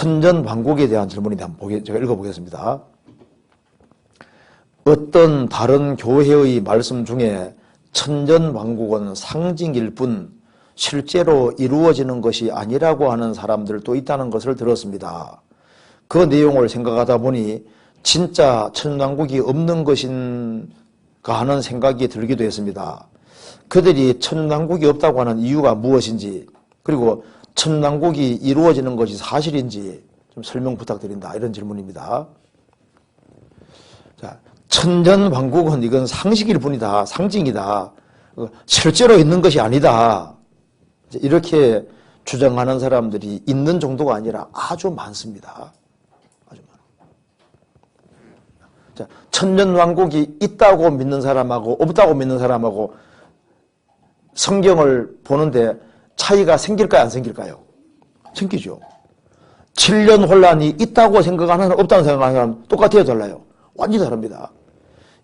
천전왕국에 대한 질문인데 한번 제가 읽어보겠습니다. 어떤 다른 교회의 말씀 중에 천전왕국은 상징일 뿐 실제로 이루어지는 것이 아니라고 하는 사람들도 있다는 것을 들었습니다. 그 내용을 생각하다 보니 진짜 천전왕국이 없는 것인가 하는 생각이 들기도 했습니다. 그들이 천전왕국이 없다고 하는 이유가 무엇인지, 그리고 천전왕국이 이루어지는 것이 사실인지 좀 설명 부탁드린다, 이런 질문입니다. 자, 천전왕국은 이건 상식일 뿐이다, 상징이다, 실제로 있는 것이 아니다, 이렇게 주장하는 사람들이 있는 정도가 아니라 아주 많습니다. 아주 많아요. 자, 천전왕국이 있다고 믿는 사람하고 없다고 믿는 사람하고 성경을 보는데 차이가 생길까요, 안 생길까요? 생기죠. 7년 혼란이 있다고 생각하는 사람, 없다고 생각하는 사람 똑같아요, 달라요? 완전히 다릅니다.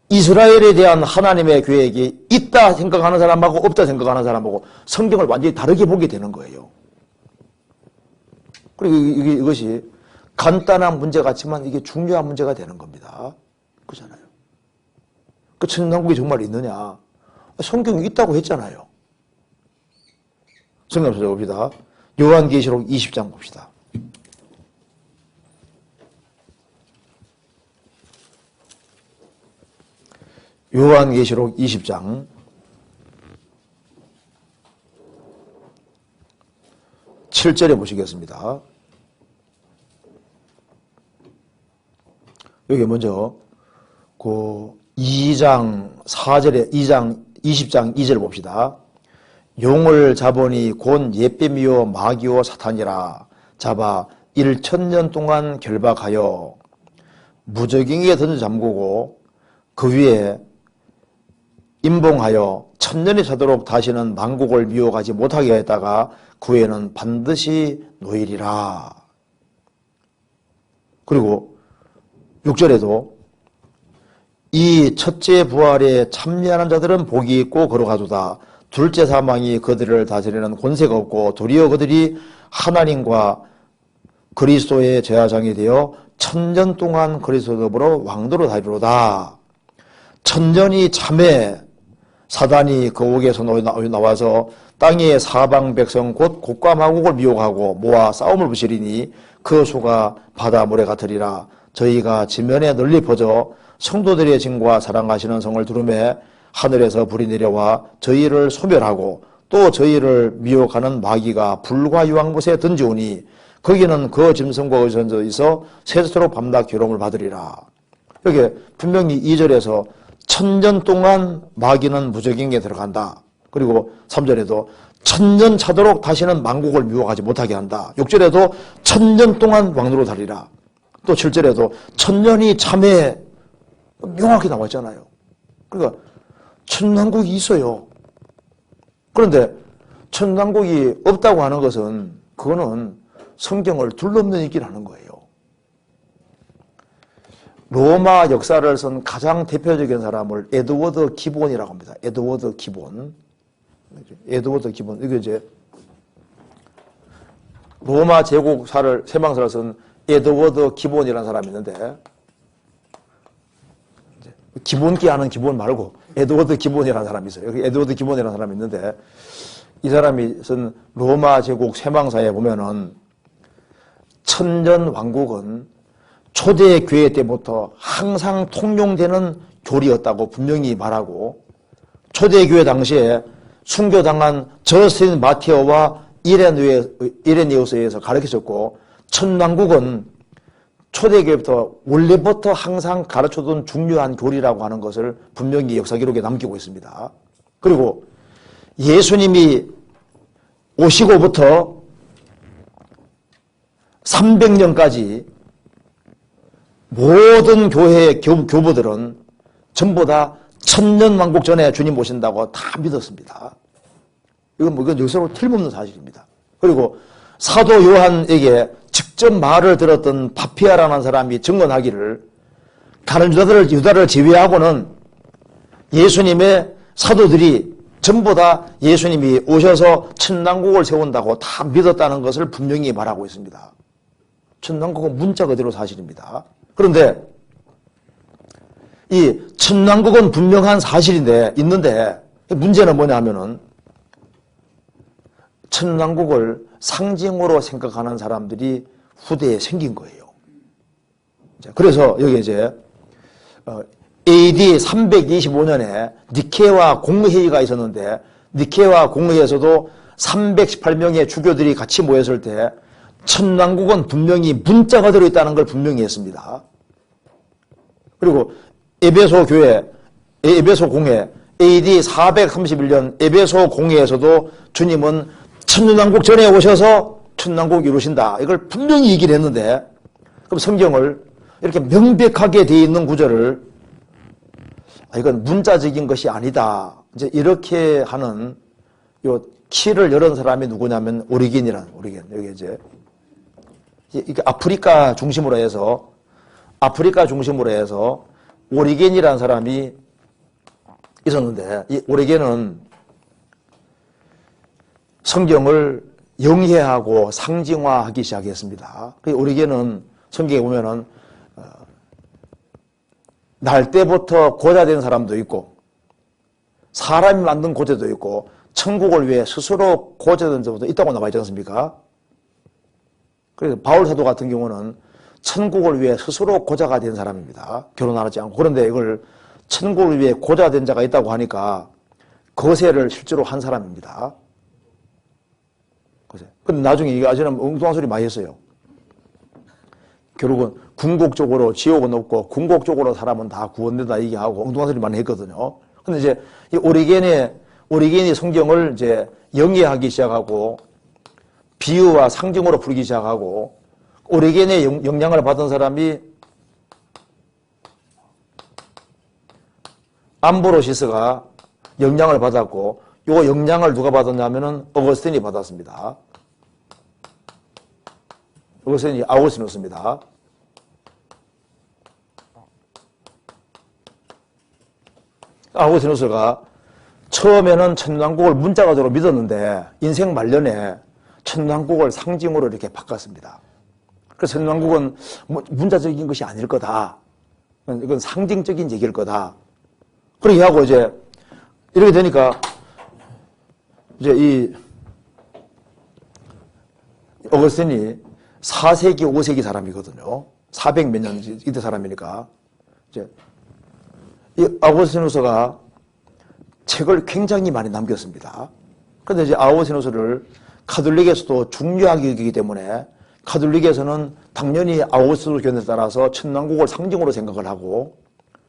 이스라엘에 대한 하나님의 계획이 있다 생각하는 사람하고 없다 생각하는 사람하고 성경을 완전히 다르게 보게 되는 거예요. 그리고 이것이 간단한 문제 같지만 이게 중요한 문제가 되는 겁니다. 그렇잖아요. 그 천당국이 정말 있느냐? 성경이 있다고 했잖아요. 성경 찾아봅시다. 요한계시록 20장 봅시다. 요한계시록 20장 7절에 보시겠습니다. 여기 먼저 그 20장 20장 2절 봅시다. 용을 잡으니 곧 옛뱀이요 마귀요 사탄이라 잡아 1000년 동안 결박하여 무저갱이에 던져 잠그고 그 위에 임봉하여 1000년이 차도록 다시는 만국을 미혹하지 못하게 했다가 그 후에는 반드시 노일이라. 그리고 6절에도 이 첫째 부활에 참여하는 자들은 복이 있고 거룩하도다. 둘째 사망이 그들을 다스리는 권세가 없고 도리어 그들이 하나님과 그리스도의 제사장이 되어 1000년 동안 그리스도 더불어 왕도로 다니로다. 천년이 참에 사단이 그 옥에서 나와서 땅의 사방 백성 곧 곡과 마곡을 미혹하고 모아 싸움을 부시리니 그 수가 바다물에 같으리라. 저희가 지면에 널리 퍼져 성도들의 증과 사랑하시는 성을 두루매 하늘에서 불이 내려와 저희를 소멸하고 또 저희를 미혹하는 마귀가 불과 유황못에 던지오니 거기는 그 짐승과 의선져 있어 세세토록 밤낮 괴로움을 받으리라. 여기 분명히 2절에서 1000년 동안 마귀는 무저갱이에 들어간다. 그리고 3절에도 1000년 차도록 다시는 만국을 미혹하지 못하게 한다. 6절에도 1000년 동안 왕노로 다리라. 또 7절에도 1000년이 참에 명확히 나와 있잖아요. 그러니까 천당국이 있어요. 그런데 천당국이 없다고 하는 것은 그거는 성경을 둘러넘는 얘기를 하는 거예요. 로마 역사를 쓴 가장 대표적인 사람을 에드워드 기본이라고 합니다. 에드워드 기본. 이게 이제 로마 제국사를, 세방사를 쓴 에드워드 기본이라는 사람이 있는데, 기본기 하는 기본 말고 에드워드 기본이라는 사람이 있어요. 여기 에드워드 기본이라는 사람이 있는데, 이 사람이 쓴 로마 제국 세방사에 보면은 천년 왕국은 초대 교회 때부터 항상 통용되는 교리였다고 분명히 말하고, 초대 교회 당시에 순교당한 저스틴 마테오와 이레니우스에 의해서 가르쳐졌고, 천왕국은 초대교회부터 원래부터 항상 가르쳐둔 중요한 교리라고 하는 것을 분명히 역사 기록에 남기고 있습니다. 그리고 예수님이 오시고부터 300년까지 모든 교회의 교부들은 전부 다 1000년왕국 전에 주님 오신다고 다 믿었습니다. 이건 역사로 틀림없는 사실입니다. 그리고 사도 요한에게 직접 말을 들었던 파피아라는 사람이 증언하기를, 다른 유다를 제외하고는 예수님의 사도들이 전부 다 예수님이 오셔서 천당국을 세운다고 다 믿었다는 것을 분명히 말하고 있습니다. 천남국은 문자 그대로 사실입니다. 그런데 이 천남국은 분명한 사실인데 있는데 문제는 뭐냐 하면은 천남국을 상징으로 생각하는 사람들이 후대에 생긴 거예요. 그래서 여기 이제 AD 325년에 니케와 공회의가 있었는데 니케와 공회의에서도 318명의 주교들이 같이 모였을 때 천남국은 분명히 문자가 들어있다는 걸 분명히 했습니다. 그리고 에베소 교회, 에베소 공회, AD 431년 에베소 공회에서도 주님은 천년왕국 전에 오셔서 천년왕국 이루신다. 이걸 분명히 얘기를 했는데, 그럼 성경을 이렇게 명백하게 되어 있는 구절을 이건 문자적인 것이 아니다. 이제 이렇게 하는 요 키를 열은 사람이 누구냐면 오리겐. 여기 이제 이게 아프리카 중심으로 해서 오리겐이라는 사람이 있었는데 이 오리겐은 성경을 영해하고 상징화하기 시작했습니다. 오리겐은 성경에 보면은 날 때부터 고자된 사람도 있고 사람이 만든 고자도 있고 천국을 위해 스스로 고자된 자도 있다고 나와 있지 않습니까? 그래서 바울 사도 같은 경우는 천국을 위해 스스로 고자가 된 사람입니다. 결혼하지 않고. 그런데 이걸 천국을 위해 고자가 된 자가 있다고 하니까 거세를 실제로 한 사람입니다. 근데 나중에 이게 아시는 엉뚱한 소리 많이 했어요. 결국은 궁극적으로 지옥은 없고 궁극적으로 사람은 다 구원된다 얘기하고 엉뚱한 소리 많이 했거든요. 근데 이제 이 오리겐이 성경을 이제 영해하기 시작하고 비유와 상징으로 풀기 시작하고 오리겐의 영향을 받은 사람이 암브로시스가 영향을 받았고 요 영향을 누가 받았냐면은 어거스틴이 받았습니다. 어거스틴이 아우구스티누스입니다. 아우구스티누스가 처음에는 천년왕국을 문자가적으로 믿었는데 인생 말년에 천년왕국을 상징으로 이렇게 바꿨습니다. 그래서 천년왕국은 문자적인 것이 아닐 거다. 이건 상징적인 얘기일 거다. 그렇게 하고 이제 이렇게 되니까 이제 이 어거스틴이 4세기, 5세기 사람이거든요. 400 몇 년 이때 사람이니까 이제 이 아우구스티누스가 책을 굉장히 많이 남겼습니다. 그런데 이제 아우구스티누스를 가톨릭에서도 중요하게 여기기 때문에 가톨릭에서는 당연히 아우구스티누스 견해에 따라서 천년왕국을 상징으로 생각을 하고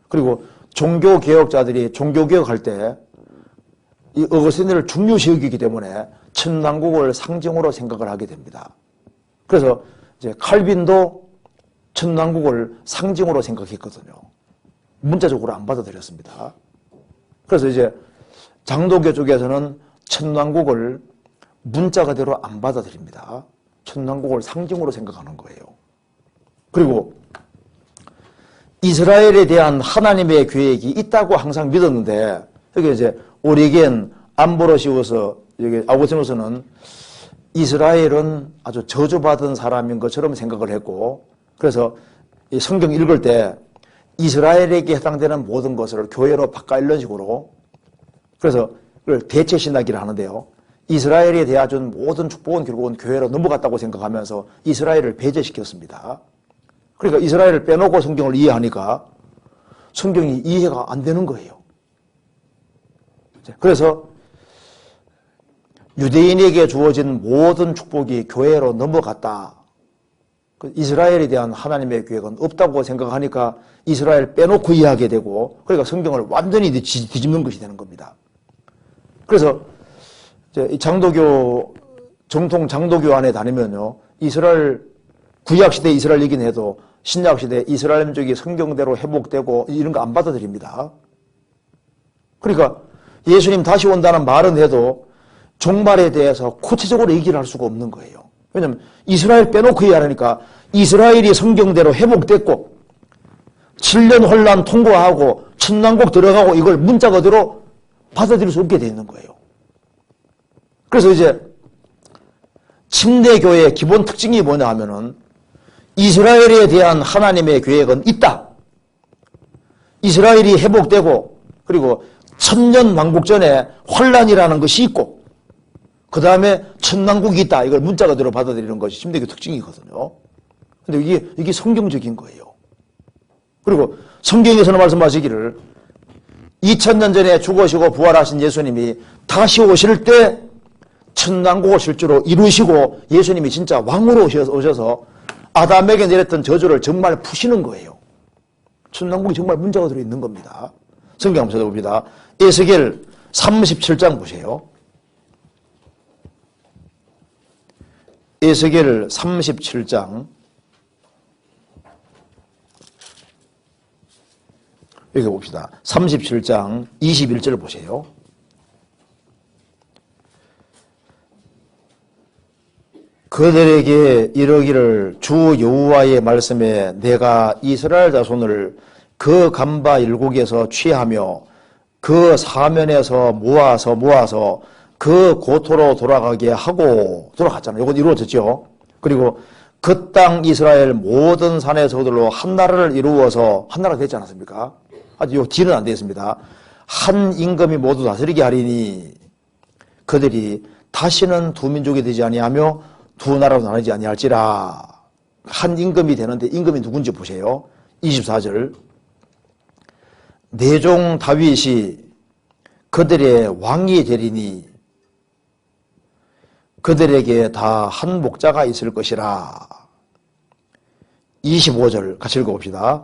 그리고 종교개혁자들이 종교개혁할 때 이 어거스틴을 중요시 여기기 때문에 천년왕국을 상징으로 생각을 하게 됩니다. 그래서 이제 칼빈도 천년왕국을 상징으로 생각했거든요. 문자적으로 안 받아들였습니다. 그래서 이제 장도교 쪽에서는 천년왕국을 문자 그대로 안 받아들입니다. 천년왕국을 상징으로 생각하는 거예요. 그리고 이스라엘에 대한 하나님의 계획이 있다고 항상 믿었는데 여기 이제 오리겐, 암브로시우스, 여기 아우구스티누스는 이스라엘은 아주 저주받은 사람인 것처럼 생각을 했고 그래서 이 성경 읽을 때 이스라엘에게 해당되는 모든 것을 교회로 바꿔 이런 식으로 그래서 그걸 대체신학이라 하는데요. 이스라엘에 대해준 모든 축복은 결국은 교회로 넘어갔다고 생각하면서 이스라엘을 배제시켰습니다. 그러니까 이스라엘을 빼놓고 성경을 이해하니까 성경이 이해가 안 되는 거예요. 그래서 유대인에게 주어진 모든 축복이 교회로 넘어갔다. 이스라엘에 대한 하나님의 계획은 없다고 생각하니까 이스라엘 빼놓고 이해하게 되고 그러니까 성경을 완전히 뒤집는 것이 되는 겁니다. 그래서 이제 장도교 정통 장도교 안에 다니면요 이스라엘 구약시대 이스라엘 얘기는 해도 신약시대 이스라엘 민족이 성경대로 회복되고 이런 거 안 받아들입니다. 그러니까 예수님 다시 온다는 말은 해도 종말에 대해서 구체적으로 얘기를 할 수가 없는 거예요. 왜냐하면 이스라엘 빼놓고 이해하니까 이스라엘이 성경대로 회복됐고 7년 혼란 통과하고 천년왕국 들어가고 이걸 문자 그대로 받아들일 수 없게 돼 있는 거예요. 그래서 이제 침례교회의 기본 특징이 뭐냐 하면은 이스라엘에 대한 하나님의 계획은 있다. 이스라엘이 회복되고 그리고 천년 왕국 전에 환란이라는 것이 있고 그 다음에 천왕국이 있다. 이걸 문자 그대로 받아들이는 것이 신명기 특징이거든요. 근데 이게 성경적인 거예요. 그리고 성경에서는 말씀하시기를 2000년 전에 죽으시고 부활하신 예수님이 다시 오실 때 천왕국을 실제로 이루시고 예수님이 진짜 왕으로 오셔서 아담에게 내렸던 저주를 정말 푸시는 거예요. 천왕국이 정말 문자가 들어있는 겁니다. 성경 한번 찾아봅니다. 에스겔 37장 보세요. 에스겔 37장 여기 봅시다. 37장 21절 보세요. 그들에게 이르기를 주 여호와의 말씀에 내가 이스라엘 자손을 그 간바 일국에서 취하며 그 사면에서 모아서 그 고토로 돌아가게 하고 돌아갔잖아요. 이건 이루어졌죠. 그리고 그 땅 이스라엘 모든 산의 서들로 한 나라를 이루어서 한 나라가 되지 않았습니까? 아직 요 뒤는 안 되어 있습니다. 한 임금이 모두 다스리게 하리니 그들이 다시는 두 민족이 되지 아니하며 두 나라로 나누지 아니할지라. 한 임금이 되는데 임금이 누군지 보세요. 24절 내 종 다윗이 그들의 왕이 되리니 그들에게 다 한 목자가 있을 것이라. 25절 같이 읽어봅시다.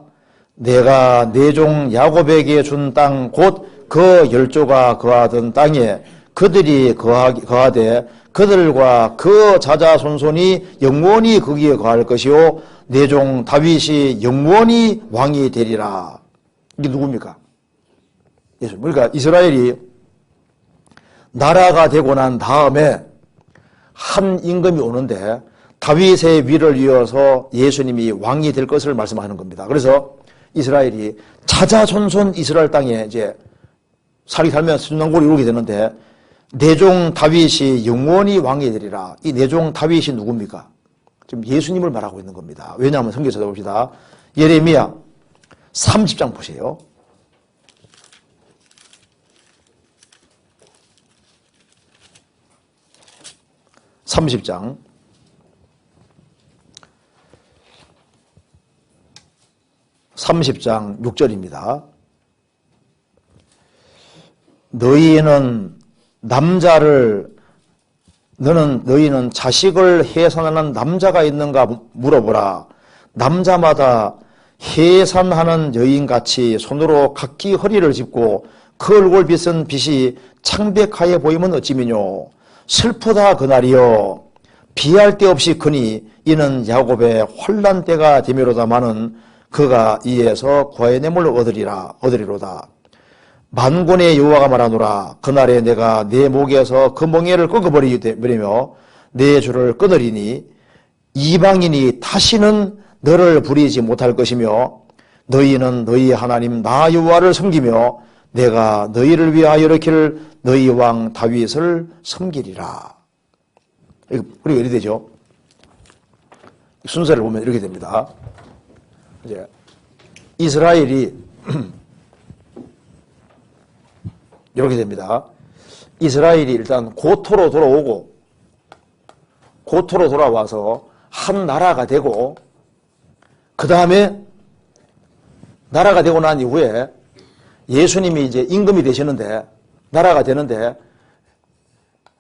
내가 내 종 야곱에게 준 땅 곧 그 열조가 거하던 땅에 그들이 거하되 그들과 그 자자손손이 영원히 거기에 거할 것이요 내 종 다윗이 영원히 왕이 되리라. 이게 누굽니까? 예수. 그러니까 이스라엘이 나라가 되고 난 다음에 한 임금이 오는데 다윗의 위를 이어서 예수님이 왕이 될 것을 말씀하는 겁니다. 그래서 이스라엘이 자자손손 이스라엘 땅에 이제 살면서 천왕국을 이루게 되는데 내종 다윗이 영원히 왕이 되리라. 이 내종 다윗이 누굽니까? 지금 예수님을 말하고 있는 겁니다. 왜냐하면 성경 찾아봅시다. 예레미야 30장 보세요. 30장 6절입니다. 너희는 자식을 해산하는 남자가 있는가 물어보라. 남자마다 해산하는 여인같이 손으로 각기 허리를 짚고 그 얼굴빛은 빛이 창백하여 보이면 어찌미뇨. 슬프다 그날이여. 비할 데 없이 크니 이는 야곱의 환난 때가 되미로다마는 그가 이에서 구하의냄을 얻으리로다. 만군의 여호와가 말하노라. 그날에 내가 내 목에서 그 멍에를 꺾어버리며 내 줄을 끊으리니 이방인이 다시는 너를 부리지 못할 것이며 너희는 너희 하나님 나 여호와를 섬기며 내가 너희를 위하여 일으킬 너희 왕 다윗을 섬기리라. 그리고 이렇게 되죠. 순서를 보면 이렇게 됩니다. 이제 이스라엘이 이렇게 됩니다. 이스라엘이 일단 고토로 돌아와서 한 나라가 되고 그 다음에 나라가 되고 난 이후에 예수님이 이제 임금이 되시는데 나라가 되는데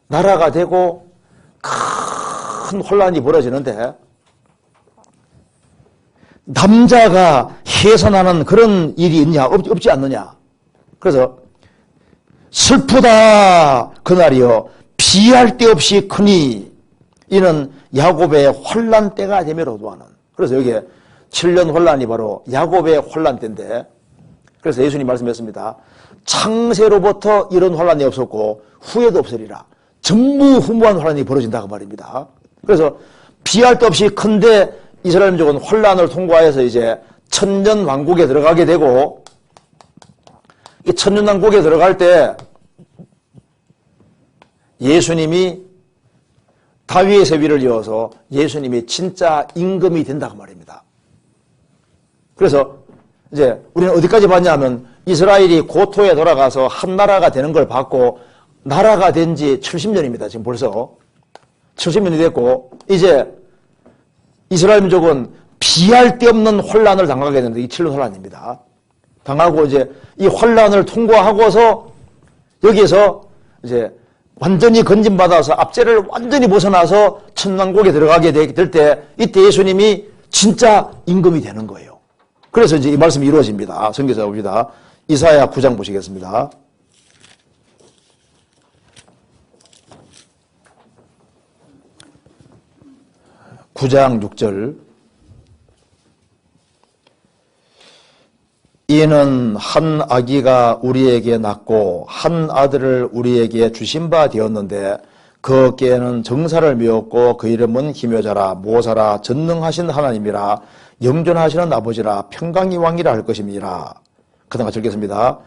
나라가 되고 큰 혼란이 벌어지는데 남자가 해산하는 그런 일이 있냐 없지 않느냐. 그래서 슬프다 그날이여 비할 데 없이 크니 이는 야곱의 혼란 때가 되미로도 하는. 그래서 여기에 7년 혼란이 바로 야곱의 혼란 때인데 그래서 예수님 말씀했습니다. 창세로부터 이런 혼란이 없었고 후에도 없으리라. 전무후무한 혼란이 벌어진다고 말입니다. 그래서 비할 데 없이 큰데 이스라엘 민족은 혼란을 통과해서 이제 천년 왕국에 들어가게 되고 이 천년 왕국에 들어갈 때 예수님이 다윗의 세위를 이어서 예수님이 진짜 임금이 된다고 말입니다. 그래서 이제 우리는 어디까지 봤냐면 이스라엘이 고토에 돌아가서 한 나라가 되는 걸 봤고 나라가 된 지 70년입니다. 지금 벌써 70년이 됐고 이제 이스라엘 민족은 비할 데 없는 혼란을 당하게 되는데 이 칠로 혼란입니다. 당하고 이제 이 혼란을 통과하고서 여기에서 이제 완전히 건진받아서 압제를 완전히 벗어나서 천왕국에 들어가게 될 때 이때 예수님이 진짜 임금이 되는 거예요. 그래서 이제 이 말씀이 이루어집니다. 성경에서 봅니다. 이사야 9장 보시겠습니다. 9장 6절. 이는 한 아기가 우리에게 낳고 한 아들을 우리에게 주신 바 되었는데 그 어깨에는 정사를 메었고 그 이름은 기묘자라 모사라 전능하신 하나님이라 영존하시는 아버지라 평강의 왕이라 할 것임이라. 그다음 같이 읽겠습니다.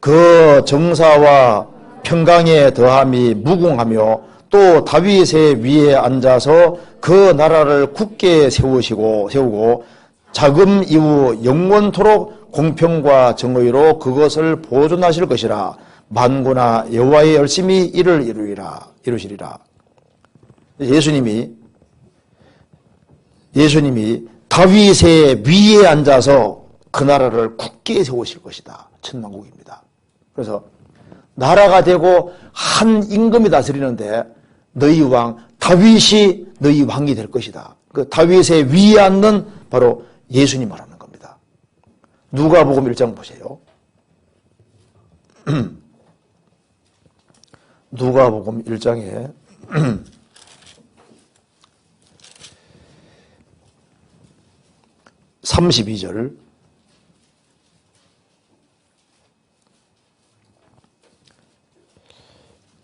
그 정사와 평강에 더함이 무궁하며 또 다윗의 위에 앉아서 그 나라를 굳게 세우고 자금 이후 영원토록 공평과 정의로 그것을 보존하실 것이라. 만군아 여호와의 열심히 이를 이루시리라. 예수님이 다윗의 위에 앉아서 그 나라를 굳게 세우실 것이다. 천만국입니다. 그래서 나라가 되고 한 임금이 다스리는데 너희 왕 다윗이 너희 왕이 될 것이다. 그 다윗의 위에 앉는 바로 예수님 말하는 겁니다. 누가복음 1장 보세요. 누가복음 1장에 32절.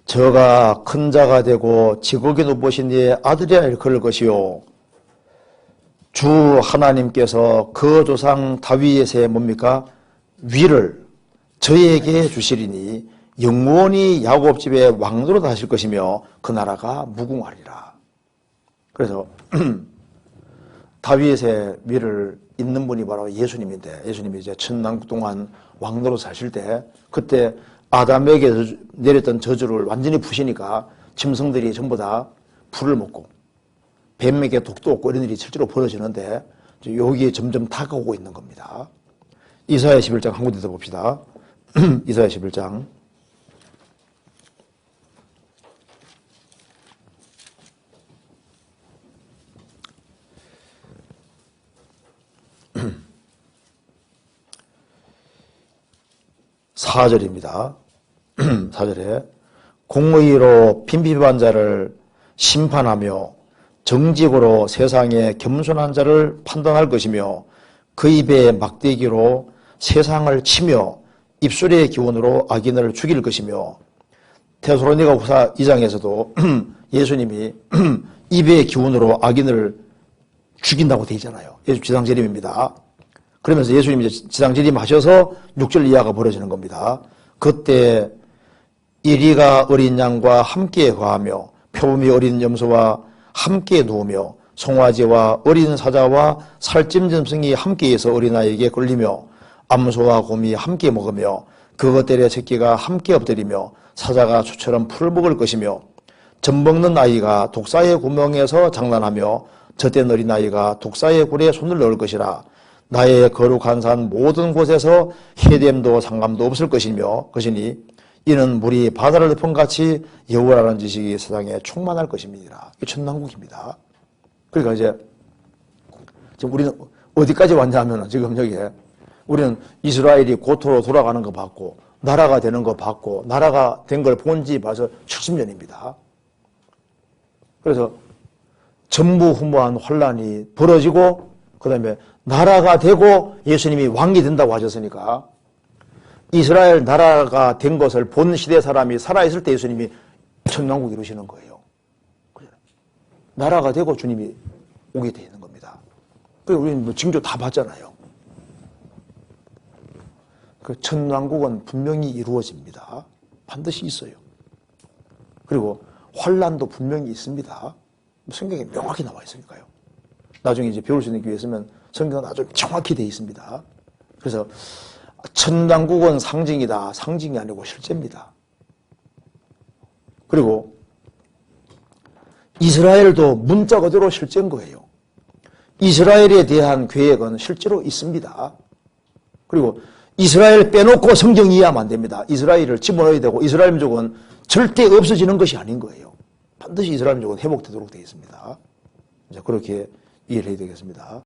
저가 큰 자가 되고 지극히 높으신 이의 아들이라 일컬을 것이요 주 하나님께서 그 조상 다윗의 뭡니까? 위를 저에게 주시리니 영원히 야곱 집의 왕으로 다실 것이며 그 나라가 무궁하리라. 그래서 다윗의 위를 잇는 분이 바로 예수님인데 예수님이 이제 천남국 동안 왕으로 사실 때 그때 아담에게 내렸던 저주를 완전히 푸시니까 짐승들이 전부 다 풀을 먹고 뱀에게 독도 없고 이런 일이 실제로 벌어지는데 여기에 점점 다가오고 있는 겁니다. 이사야 11장 한 군데 더 봅시다. 이사야 11장 4절입니다. 4절에 공의로 빈비반 자를 심판하며 정직으로 세상의 겸손한 자를 판단할 것이며 그 입의 막대기로 세상을 치며 입술의 기운으로 악인을 죽일 것이며 데살로니가 후서 2장에서도 예수님이 입의 기운으로 악인을 죽인다고 되어 있잖아요. 예수 지상재림입니다. 그러면서 예수님이 지상재림 하셔서 6절 이하가 벌어지는 겁니다. 그때 이리가 어린 양과 함께 거하며 표범이 어린 염소와 함께 누우며 송아지와 어린 사자와 살찐 짐승이 함께해서 어린아이에게 끌리며 암소와 곰이 함께 먹으며 그것들의 새끼가 함께 엎드리며 사자가 소처럼 풀을 먹을 것이며 젖 먹는 아이가 독사의 구멍에서 장난하며 젖된 어린아이가 독사의 굴에 손을 넣을 것이라. 나의 거룩한 산 모든 곳에서 해됨도 상감도 없을 것이니 이는 물이 바다를 덮은 같이 여호와라는 지식이 세상에 충만할 것입니다. 이게 천만국입니다. 그러니까 이제 지금 우리는 어디까지 왔냐면 지금 여기에 우리는 이스라엘이 고토로 돌아가는 거 봤고 나라가 되는 거 봤고 나라가 된 걸 본 지 벌써 70년입니다. 그래서 전무후무한 혼란이 벌어지고 그 다음에 나라가 되고 예수님이 왕이 된다고 하셨으니까 이스라엘 나라가 된 것을 본 시대 사람이 살아있을 때 예수님이 천왕국 이루시는 거예요. 나라가 되고 주님이 오게 되는 겁니다. 그래서 우리는 뭐 징조 다 봤잖아요. 그 천왕국은 분명히 이루어집니다. 반드시 있어요. 그리고 환란도 분명히 있습니다. 성경에 명확히 나와 있으니까요. 나중에 이제 배울 수 있는 기회 있으면 성경은 아주 정확히 되어 있습니다. 그래서 천당국은 상징이다. 상징이 아니고 실제입니다. 그리고 이스라엘도 문자 그대로 실제인 거예요. 이스라엘에 대한 계획은 실제로 있습니다. 그리고 이스라엘 빼놓고 성경 이해하면 안 됩니다. 이스라엘을 집어넣어야 되고 이스라엘 민족은 절대 없어지는 것이 아닌 거예요. 반드시 이스라엘 민족은 회복되도록 되어 있습니다. 이제 그렇게 이해를 해야 되겠습니다.